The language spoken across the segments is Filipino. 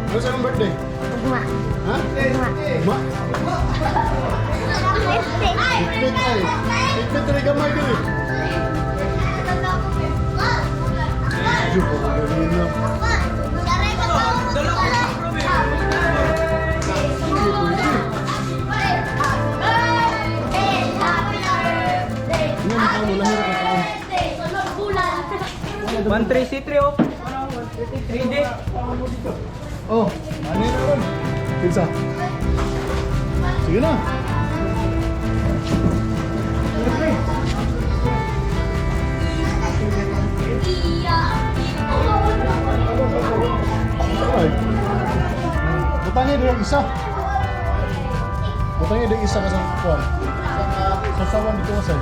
Ano sa birthday? Guma. Ha? Guma? Ipit ay. Ipit rin gamay din eh. Diyo ko ka galing lang. Hindi mo ka mo lahir ka ka. 133 oh. 3D. Oh, ano yun naman? Pizza. Sige na. Alright. Butangnya dia isa. Butangnya dia isa ka sa kuwan. Sa sawan dito wasay.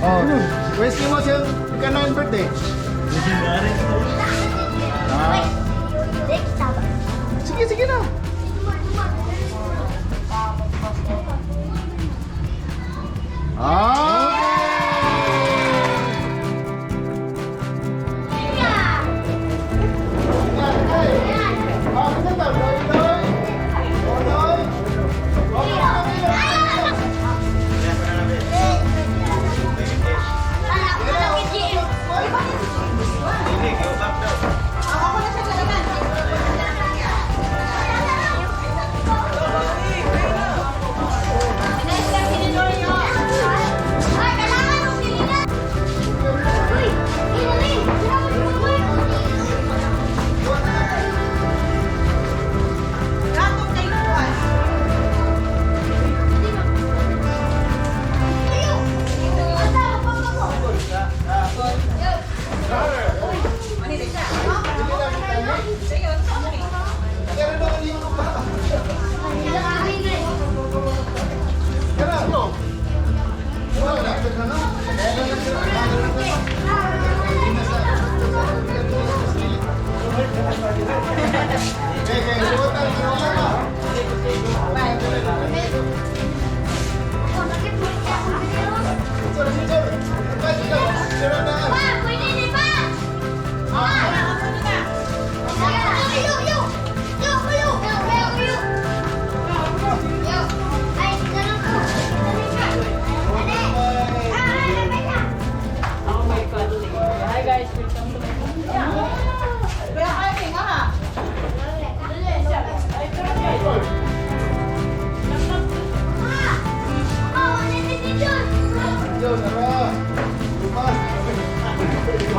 Oh, where's mo siya kanang birthday? Sige, sige na.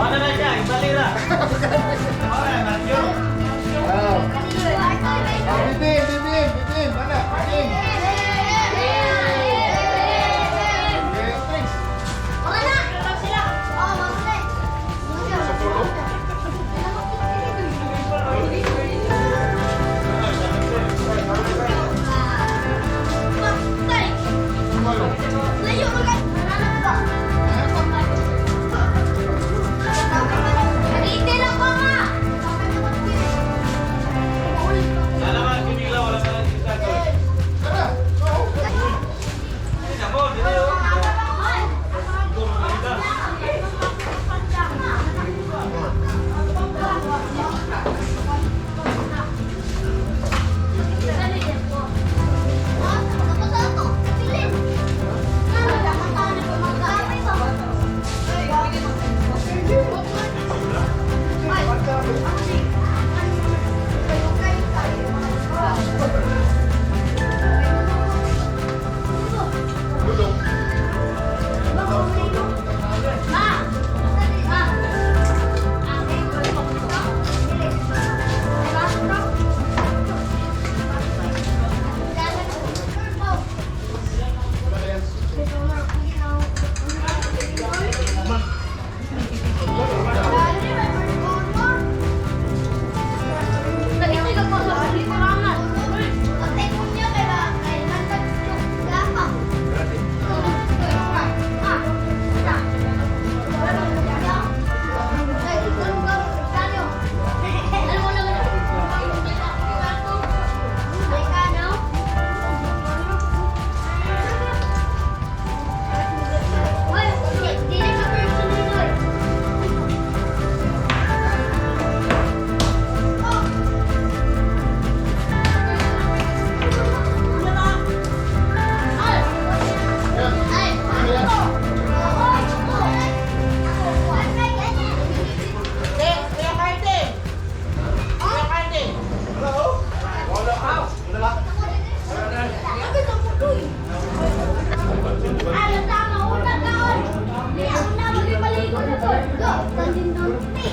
Mana na siya? Ibalira. Bibin, mana?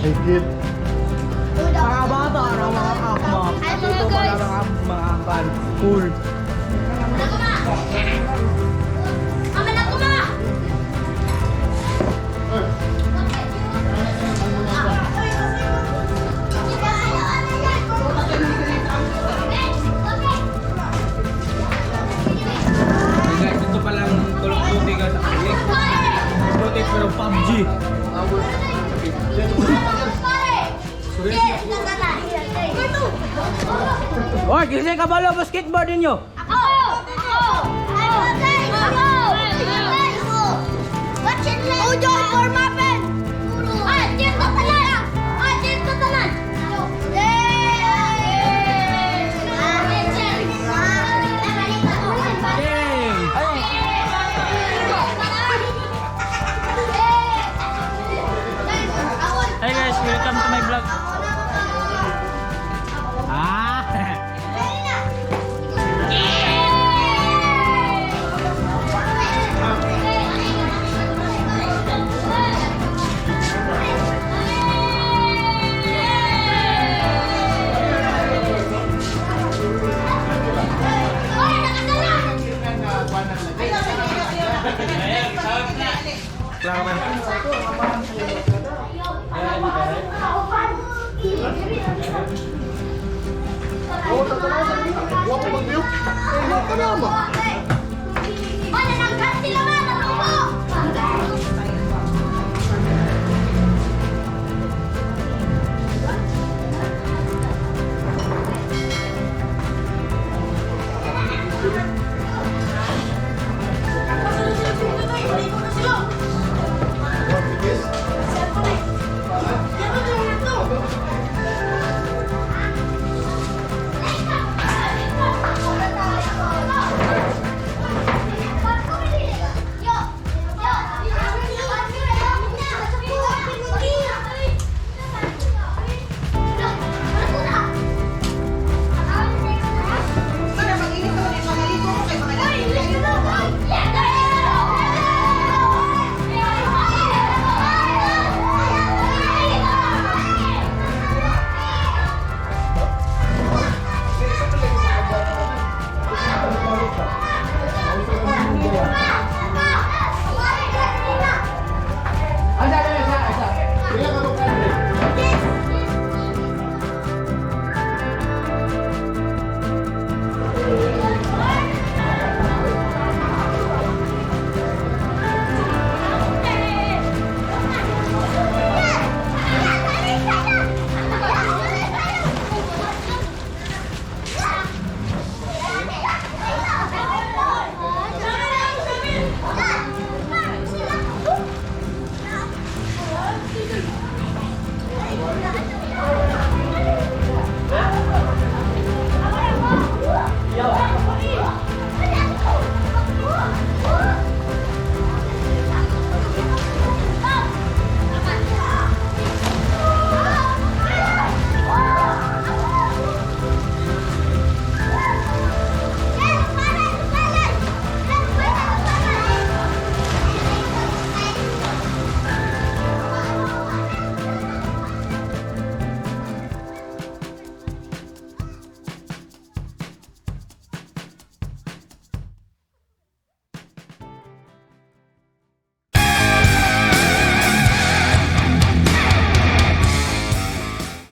Higit. Mga bata ng mga akma. Ito pala ng mga kan. Cool. Guys, ito palang tulong puti ka sa kanya. Puti pero PUBG. Oy, kisay ka balo basketball ninyo. Hey guys, welcome to my vlog. Ah. Klaro ba? Huwag mo mag-view. Huwag ka naman. Mana nang ganti naman!